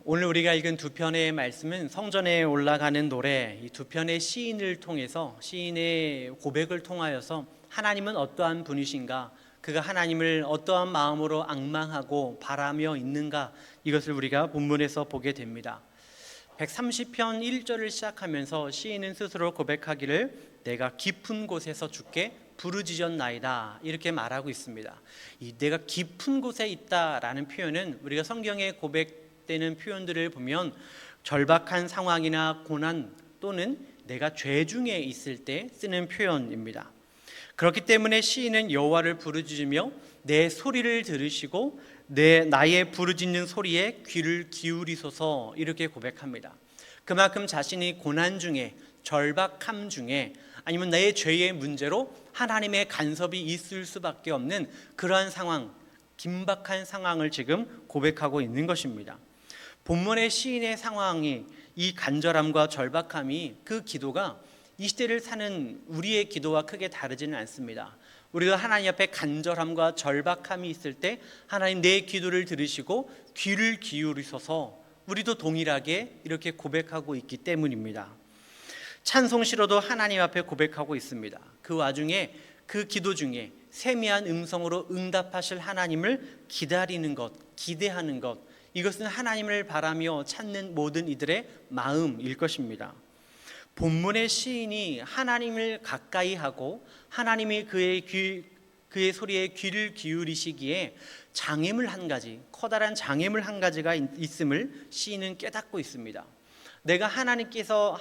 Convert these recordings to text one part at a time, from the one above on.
오늘 우리가 읽은 두 편의 말씀은 성전에 올라가는 노래, 이 두 편의 시인을 통해서 시인의 고백을 통하여서 하나님은 어떠한 분이신가, 그가 하나님을 어떠한 마음으로 앙망하고 바라며 있는가, 이것을 우리가 본문에서 보게 됩니다. 130편 1절을 시작하면서 시인은 스스로 고백하기를 내가 깊은 곳에서 주께 부르짖었나이다, 이렇게 말하고 있습니다. 이 내가 깊은 곳에 있다라는 표현은 우리가 성경에 고백되는 표현들을 보면 절박한 상황이나 고난 또는 내가 죄 중에 있을 때 쓰는 표현입니다. 그렇기 때문에 시인은 여호와를 부르짖으며 내 소리를 들으시고 나의 부르짖는 소리에 귀를 기울이소서, 이렇게 고백합니다. 그만큼 자신이 고난 중에, 절박함 중에, 아니면 내 죄의 문제로 하나님의 간섭이 있을 수밖에 없는 그러한 상황, 긴박한 상황을 지금 고백하고 있는 것입니다. 본문의 시인의 상황이, 이 간절함과 절박함이, 그 기도가 이 시대를 사는 우리의 기도와 크게 다르지는 않습니다. 우리가 하나님 앞에 간절함과 절박함이 있을 때 하나님 내 기도를 들으시고 귀를 기울이셔서 우리도 동일하게 이렇게 고백하고 있기 때문입니다. 찬송시로도 하나님 앞에 고백하고 있습니다. 그 와중에, 그 기도 중에 세미한 음성으로 응답하실 하나님을 기다리는 것, 기대하는 것, 이것은 하나님을 바라며 찾는 모든 이들의 마음일 것입니다. 본문의 시인이 하나님을 가까이 하고 하나님이 그의 소리에 귀를 기울이시기에 장애물 한 가지, 커다란 장애물 한 가지가 있음을 시인은 깨닫고 있습니다. 내가 하나님께서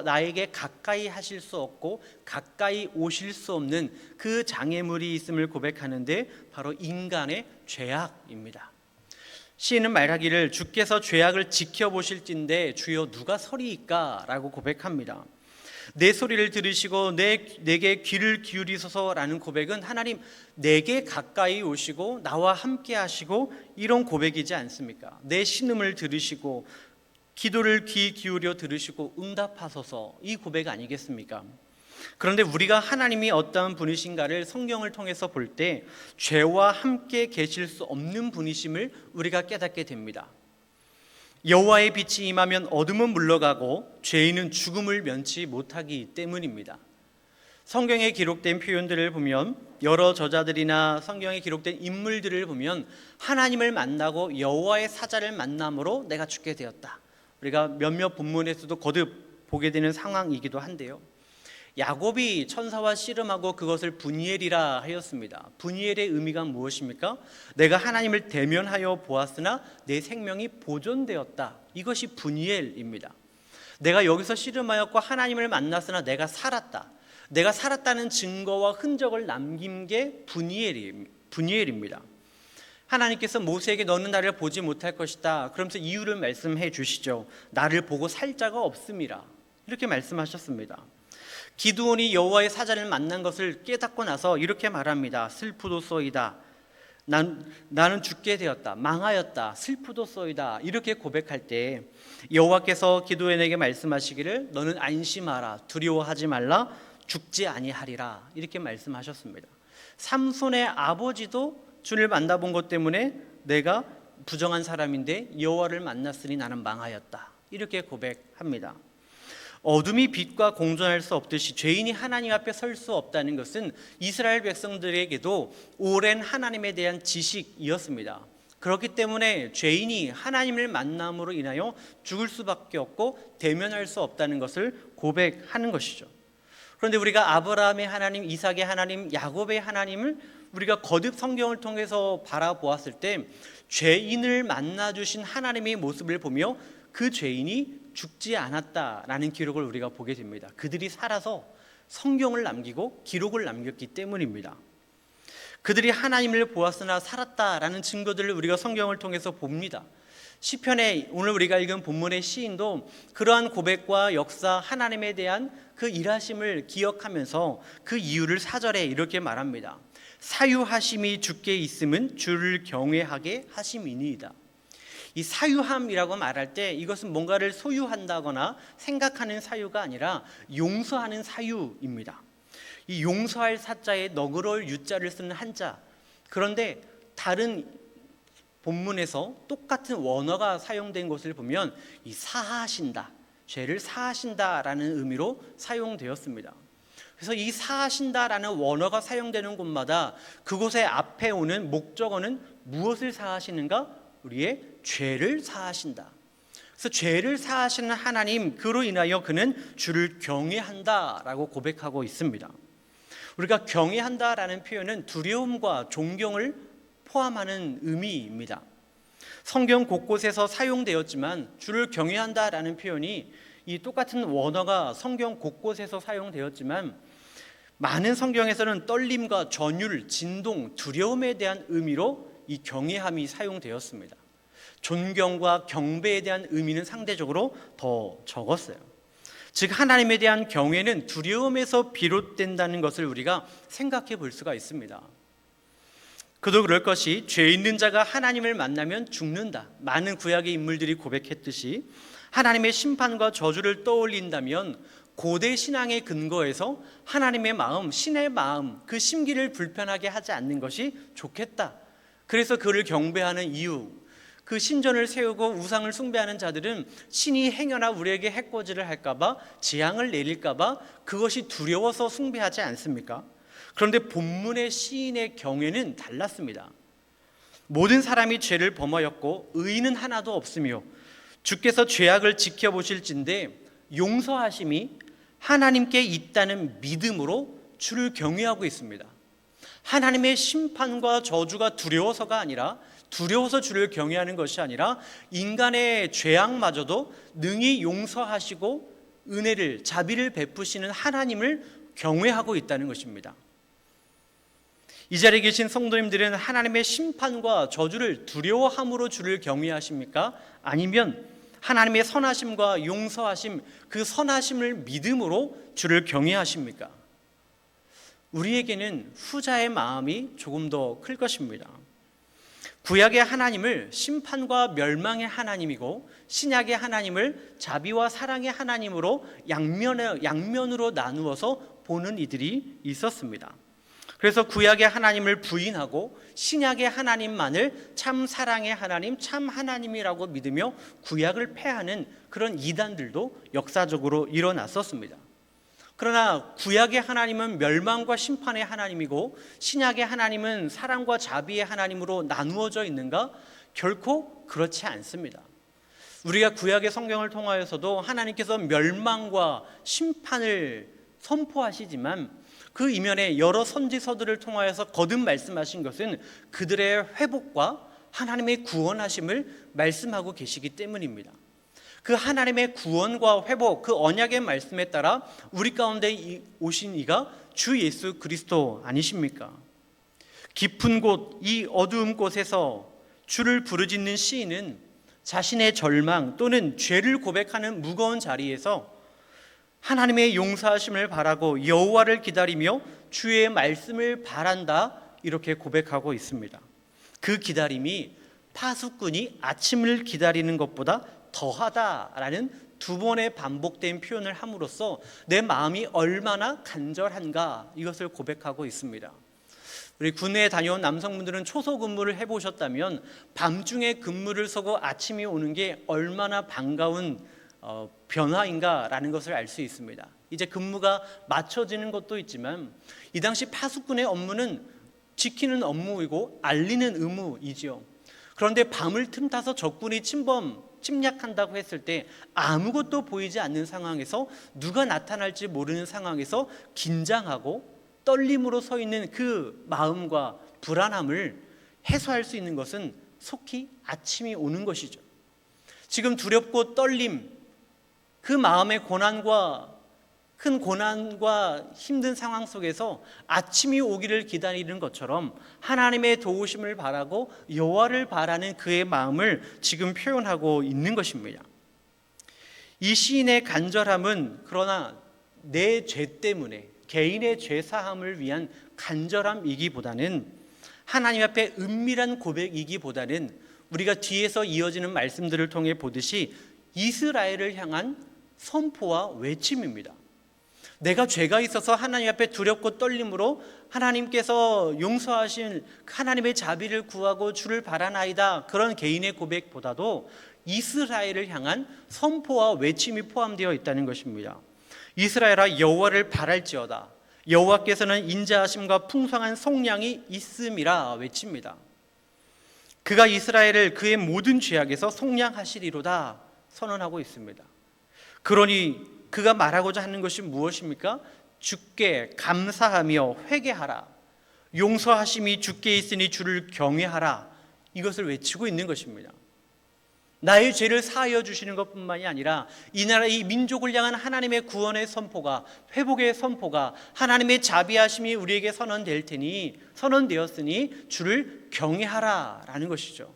나에게 가까이 하실 수 없고 가까이 오실 수 없는 그 장애물이 있음을 고백하는데 바로 인간의 죄악입니다. 시인은 말하기를 주께서 죄악을 지켜보실진데 주여 누가 서리이까 라고 고백합니다. 내 소리를 들으시고 내게 귀를 기울이소서라는 고백은 하나님 내게 가까이 오시고 나와 함께 하시고, 이런 고백이지 않습니까? 내 신음을 들으시고 기도를 귀 기울여 들으시고 응답하소서, 이 고백 아니겠습니까? 그런데 우리가 하나님이 어떠한 분이신가를 성경을 통해서 볼 때 죄와 함께 계실 수 없는 분이심을 우리가 깨닫게 됩니다. 여호와의 빛이 임하면 어둠은 물러가고 죄인은 죽음을 면치 못하기 때문입니다. 성경에 기록된 표현들을 보면, 여러 저자들이나 성경에 기록된 인물들을 보면 하나님을 만나고 여호와의 사자를 만남으로 내가 죽게 되었다, 우리가 몇몇 본문에서도 거듭 보게 되는 상황이기도 한데요. 야곱이 천사와 씨름하고 그것을 분이엘이라 하였습니다. 분이엘의 의미가 무엇입니까? 내가 하나님을 대면하여 보았으나 내 생명이 보존되었다, 이것이 분이엘입니다. 내가 여기서 씨름하였고 하나님을 만났으나 내가 살았다, 내가 살았다는 증거와 흔적을 남긴 게 분이엘입니다. 하나님께서 모세에게 너는 나를 보지 못할 것이다, 그러면서 이유를 말씀해 주시죠. 나를 보고 살 자가 없음이라, 이렇게 말씀하셨습니다. 기드온이 여호와의 사자를 만난 것을 깨닫고 나서 이렇게 말합니다. 슬프도소이다, 나는 죽게 되었다, 망하였다, 슬프도소이다, 이렇게 고백할 때 여호와께서 기드온에게 말씀하시기를 너는 안심하라, 두려워하지 말라, 죽지 아니하리라, 이렇게 말씀하셨습니다. 삼손의 아버지도 주를 만나본 것 때문에 내가 부정한 사람인데 여호와를 만났으니 나는 망하였다, 이렇게 고백합니다. 어둠이 빛과 공존할 수 없듯이 죄인이 하나님 앞에 설 수 없다는 것은 이스라엘 백성들에게도 오랜 하나님에 대한 지식이었습니다. 그렇기 때문에 죄인이 하나님을 만남으로 인하여 죽을 수밖에 없고 대면할 수 없다는 것을 고백하는 것이죠. 그런데 우리가 아브라함의 하나님, 이삭의 하나님, 야곱의 하나님을 우리가 거듭 성경을 통해서 바라보았을 때 죄인을 만나주신 하나님의 모습을 보며 그 죄인이 죽지 않았다라는 기록을 우리가 보게 됩니다. 그들이 살아서 성경을 남기고 기록을 남겼기 때문입니다. 그들이 하나님을 보았으나 살았다라는 증거들을 우리가 성경을 통해서 봅니다. 시편에 오늘 우리가 읽은 본문의 시인도 그러한 고백과 역사, 하나님에 대한 그 일하심을 기억하면서 그 이유를 4절에 이렇게 말합니다. 사유하심이 주께 있음은 주를 경외하게 하심이니이다. 이 사유함이라고 말할 때 이것은 뭔가를 소유한다거나 생각하는 사유가 아니라 용서하는 사유입니다. 이 용서할 사자에 너그러울 유자를 쓰는 한자. 그런데 다른 본문에서 똑같은 원어가 사용된 것을 보면 이 사하신다, 죄를 사하신다라는 의미로 사용되었습니다. 그래서 이 사하신다라는 원어가 사용되는 곳마다 그곳에 앞에 오는 목적어는 무엇을 사하시는가? 우리의 죄를 사하신다. 그래서 죄를 사하시는 하나님, 그로 인하여 그는 주를 경외한다라고 고백하고 있습니다. 우리가 경외한다라는 표현은 두려움과 존경을 포함하는 의미입니다. 성경 곳곳에서 사용되었지만 주를 경외한다라는 표현이 이 똑같은 원어가 성경 곳곳에서 사용되었지만 많은 성경에서는 떨림과 전율, 진동, 두려움에 대한 의미로 이 경외함이 사용되었습니다. 존경과 경배에 대한 의미는 상대적으로 더 적었어요. 즉 하나님에 대한 경외는 두려움에서 비롯된다는 것을 우리가 생각해 볼 수가 있습니다. 그도 그럴 것이 죄 있는 자가 하나님을 만나면 죽는다. 많은 구약의 인물들이 고백했듯이 하나님의 심판과 저주를 떠올린다면 고대 신앙의 근거에서 하나님의 마음, 신의 마음, 그 심기를 불편하게 하지 않는 것이 좋겠다. 그래서 그를 경배하는 이유, 그 신전을 세우고 우상을 숭배하는 자들은 신이 행여나 우리에게 해코지를 할까봐, 재앙을 내릴까봐 그것이 두려워서 숭배하지 않습니까? 그런데 본문의 시인의 경외는 달랐습니다. 모든 사람이 죄를 범하였고 의인은 하나도 없으며 주께서 죄악을 지켜보실진데 용서하심이 하나님께 있다는 믿음으로 주를 경외하고 있습니다. 하나님의 심판과 저주가 두려워서가 아니라, 두려워서 주를 경외하는 것이 아니라 인간의 죄악마저도 능히 용서하시고 은혜를, 자비를 베푸시는 하나님을 경외하고 있다는 것입니다. 이 자리에 계신 성도님들은 하나님의 심판과 저주를 두려워함으로 주를 경외하십니까? 아니면 하나님의 선하심과 용서하심, 그 선하심을 믿음으로 주를 경외하십니까? 우리에게는 후자의 마음이 조금 더 클 것입니다. 구약의 하나님을 심판과 멸망의 하나님이고 신약의 하나님을 자비와 사랑의 하나님으로 양면으로 나누어서 보는 이들이 있었습니다. 그래서 구약의 하나님을 부인하고 신약의 하나님만을 참 사랑의 하나님, 참 하나님이라고 믿으며 구약을 폐하는 그런 이단들도 역사적으로 일어났었습니다. 그러나 구약의 하나님은 멸망과 심판의 하나님이고 신약의 하나님은 사랑과 자비의 하나님으로 나누어져 있는가? 결코 그렇지 않습니다. 우리가 구약의 성경을 통하여서도 하나님께서 멸망과 심판을 선포하시지만 그 이면에 여러 선지서들을 통하여서 거듭 말씀하신 것은 그들의 회복과 하나님의 구원하심을 말씀하고 계시기 때문입니다. 그 하나님의 구원과 회복, 그 언약의 말씀에 따라 우리 가운데 오신 이가 주 예수 그리스도 아니십니까? 깊은 곳, 이 어두운 곳에서 주를 부르짖는 시인은 자신의 절망 또는 죄를 고백하는 무거운 자리에서 하나님의 용서하심을 바라고 여호와를 기다리며 주의 말씀을 바란다, 이렇게 고백하고 있습니다. 그 기다림이 파수꾼이 아침을 기다리는 것보다 더하다라는 두 번의 반복된 표현을 함으로써 내 마음이 얼마나 간절한가, 이것을 고백하고 있습니다. 우리 군대에 다녀온 남성분들은 초소 근무를 해보셨다면 밤중에 근무를 서고 아침이 오는 게 얼마나 반가운 변화인가라는 것을 알 수 있습니다. 이제 근무가 맞춰지는 것도 있지만 이 당시 파수꾼의 업무는 지키는 업무이고 알리는 의무이지요. 그런데 밤을 틈타서 적군이 침략한다고 했을 때 아무것도 보이지 않는 상황에서, 누가 나타날지 모르는 상황에서 긴장하고 떨림으로 서 있는 그 마음과 불안함을 해소할 수 있는 것은 속히 아침이 오는 것이죠. 지금 두렵고 떨림, 그 마음의 큰 고난과 힘든 상황 속에서 아침이 오기를 기다리는 것처럼 하나님의 도우심을 바라고 여호와를 바라는 그의 마음을 지금 표현하고 있는 것입니다. 이 시인의 간절함은 그러나 내 죄 때문에, 개인의 죄 사함을 위한 간절함이기보다는, 하나님 앞에 은밀한 고백이기보다는 우리가 뒤에서 이어지는 말씀들을 통해 보듯이 이스라엘을 향한 선포와 외침입니다. 내가 죄가 있어서 하나님 앞에 두렵고 떨림으로 하나님께서 용서하신 하나님의 자비를 구하고 주를 바라나이다, 그런 개인의 고백보다도 이스라엘을 향한 선포와 외침이 포함되어 있다는 것입니다. 이스라엘아, 여호와를 바랄지어다. 여호와께서는 인자하심과 풍성한 속량이 있음이라 외칩니다. 그가 이스라엘을 그의 모든 죄악에서 속량하시리로다 선언하고 있습니다. 그러니 그가 말하고자 하는 것이 무엇입니까? 주께 감사하며 회개하라. 용서하심이 주께 있으니 주를 경외하라. 이것을 외치고 있는 것입니다. 나의 죄를 사하여 주시는 것뿐만이 아니라 이 나라, 이 민족을 향한 하나님의 구원의 선포가, 회복의 선포가, 하나님의 자비하심이 우리에게 선언되었으니 주를 경외하라라는 것이죠.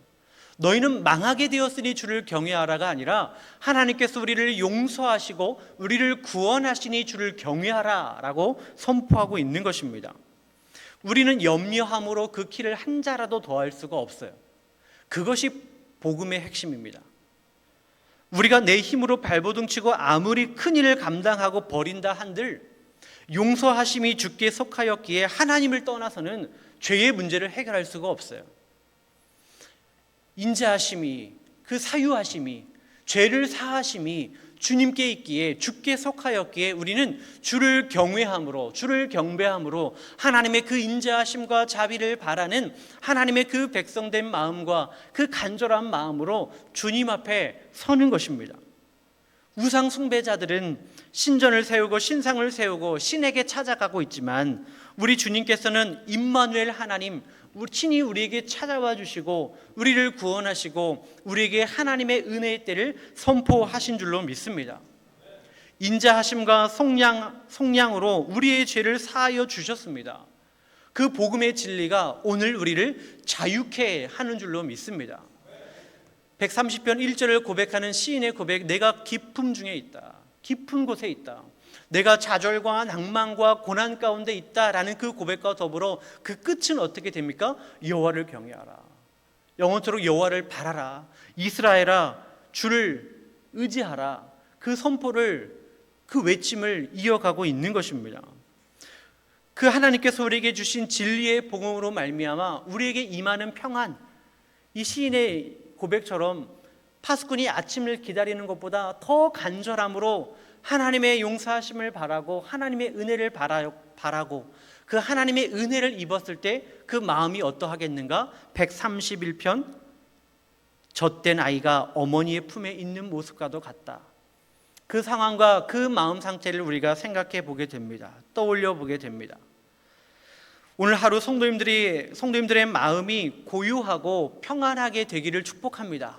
너희는 망하게 되었으니 주를 경외하라가 아니라 하나님께서 우리를 용서하시고 우리를 구원하시니 주를 경외하라라고 선포하고 있는 것입니다. 우리는 염려함으로 그 키를 한 자라도 더할 수가 없어요. 그것이 복음의 핵심입니다. 우리가 내 힘으로 발버둥치고 아무리 큰 일을 감당하고 버린다 한들 용서하심이 주께 속하였기에 하나님을 떠나서는 죄의 문제를 해결할 수가 없어요. 인자하심이, 그 사유하심이, 죄를 사하심이 주님께 있기에, 주께 속하였기에 우리는 주를 경외함으로, 주를 경배함으로 하나님의 그 인자하심과 자비를 바라는 하나님의 그 백성된 마음과 그 간절한 마음으로 주님 앞에 서는 것입니다. 우상 숭배자들은 신전을 세우고 신상을 세우고 신에게 찾아가고 있지만 우리 주님께서는 임마누엘 하나님, 친히 우리에게 찾아와 주시고 우리를 구원하시고 우리에게 하나님의 은혜의 때를 선포하신 줄로 믿습니다. 인자하심과 속량으로 우리의 죄를 사하여 주셨습니다. 그 복음의 진리가 오늘 우리를 자유케 하는 줄로 믿습니다. 130편 1절을 고백하는 시인의 고백, 내가 깊음 중에 있다, 깊은 곳에 있다, 내가 좌절과 낭만과 고난 가운데 있다라는 그 고백과 더불어 그 끝은 어떻게 됩니까? 여호와를 경외하라, 영원토록 여호와를 바라라, 이스라엘아 주를 의지하라, 그 선포를, 그 외침을 이어가고 있는 것입니다. 그 하나님께서 우리에게 주신 진리의 복음으로 말미암아 우리에게 임하는 평안, 이 시인의 고백처럼 파수꾼이 아침을 기다리는 것보다 더 간절함으로 하나님의 용서하심을 바라고 하나님의 은혜를 바라고 그 하나님의 은혜를 입었을 때 그 마음이 어떠하겠는가? 131편 젖된 아이가 어머니의 품에 있는 모습과도 같다. 그 상황과 그 마음 상태를 우리가 생각해 보게 됩니다. 떠올려 보게 됩니다. 오늘 하루 성도님들의 마음이 고요하고 평안하게 되기를 축복합니다.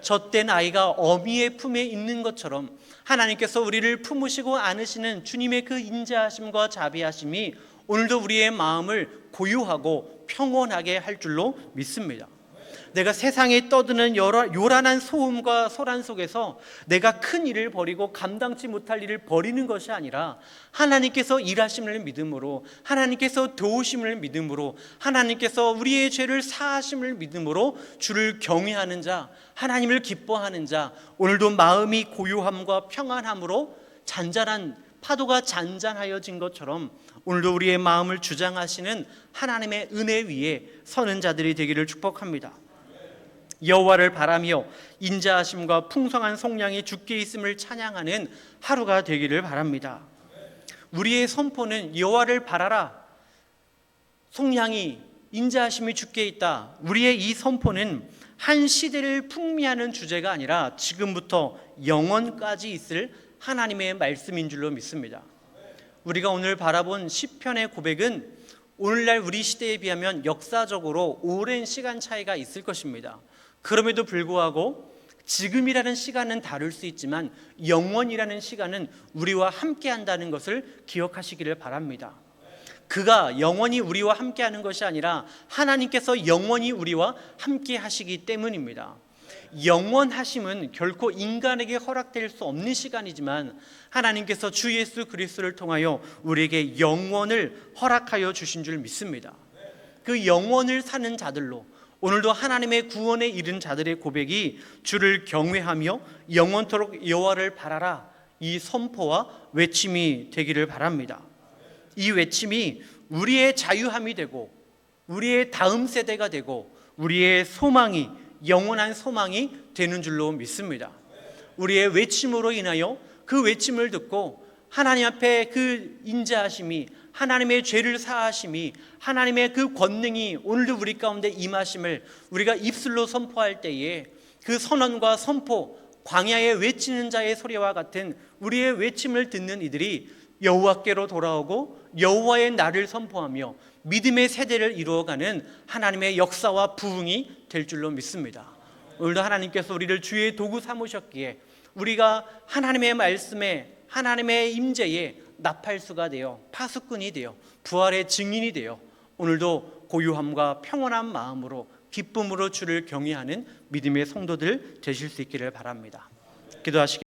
젖된 아이가 어미의 품에 있는 것처럼 하나님께서 우리를 품으시고 안으시는 주님의 그 인자하심과 자비하심이 오늘도 우리의 마음을 고요하고 평온하게 할 줄로 믿습니다. 내가 세상에 떠드는 요란한 소음과 소란 속에서 내가 큰 일을 벌이고 감당치 못할 일을 벌이는 것이 아니라 하나님께서 일하심을 믿음으로, 하나님께서 도우심을 믿음으로, 하나님께서 우리의 죄를 사하심을 믿음으로 주를 경외하는 자, 하나님을 기뻐하는 자, 오늘도 마음이 고요함과 평안함으로 잔잔한 파도가 잔잔하여진 것처럼 오늘도 우리의 마음을 주장하시는 하나님의 은혜 위에 서는 자들이 되기를 축복합니다. 여호와를 바라며 인자하심과 풍성한 속량이 주께 있음을 찬양하는 하루가 되기를 바랍니다. 우리의 선포는 여호와를 바라라, 속량이, 인자하심이 주께 있다. 우리의 이 선포는 한 시대를 풍미하는 주제가 아니라 지금부터 영원까지 있을 하나님의 말씀인 줄로 믿습니다. 우리가 오늘 바라본 시편의 고백은 오늘날 우리 시대에 비하면 역사적으로 오랜 시간 차이가 있을 것입니다. 그럼에도 불구하고 지금이라는 시간은 다를 수 있지만 영원이라는 시간은 우리와 함께 한다는 것을 기억하시기를 바랍니다. 그가 영원히 우리와 함께 하는 것이 아니라 하나님께서 영원히 우리와 함께 하시기 때문입니다. 영원하심은 결코 인간에게 허락될 수 없는 시간이지만 하나님께서 주 예수 그리스도를 통하여 우리에게 영원을 허락하여 주신 줄 믿습니다. 그 영원을 사는 자들로 오늘도 하나님의 구원에 이른 자들의 고백이 주를 경외하며 영원토록 여호와를 바라라, 이 선포와 외침이 되기를 바랍니다. 이 외침이 우리의 자유함이 되고 우리의 다음 세대가 되고 우리의 소망이, 영원한 소망이 되는 줄로 믿습니다. 우리의 외침으로 인하여 그 외침을 듣고 하나님 앞에 그 인자하심이, 하나님의 죄를 사하심이, 하나님의 그 권능이 오늘도 우리 가운데 임하심을 우리가 입술로 선포할 때에 그 선언과 선포, 광야에 외치는 자의 소리와 같은 우리의 외침을 듣는 이들이 여호와께로 돌아오고 여호와의 날을 선포하며 믿음의 세대를 이루어가는 하나님의 역사와 부흥이 될 줄로 믿습니다. 오늘도 하나님께서 우리를 주의 도구 삼으셨기에 우리가 하나님의 말씀에, 하나님의 임재에 나팔수가 되어 파수꾼이 되어 부활의 증인이 되어 오늘도 고요함과 평온한 마음으로 기쁨으로 주를 경외하는 믿음의 성도들 되실 수 있기를 바랍니다. 기도하시겠습니다.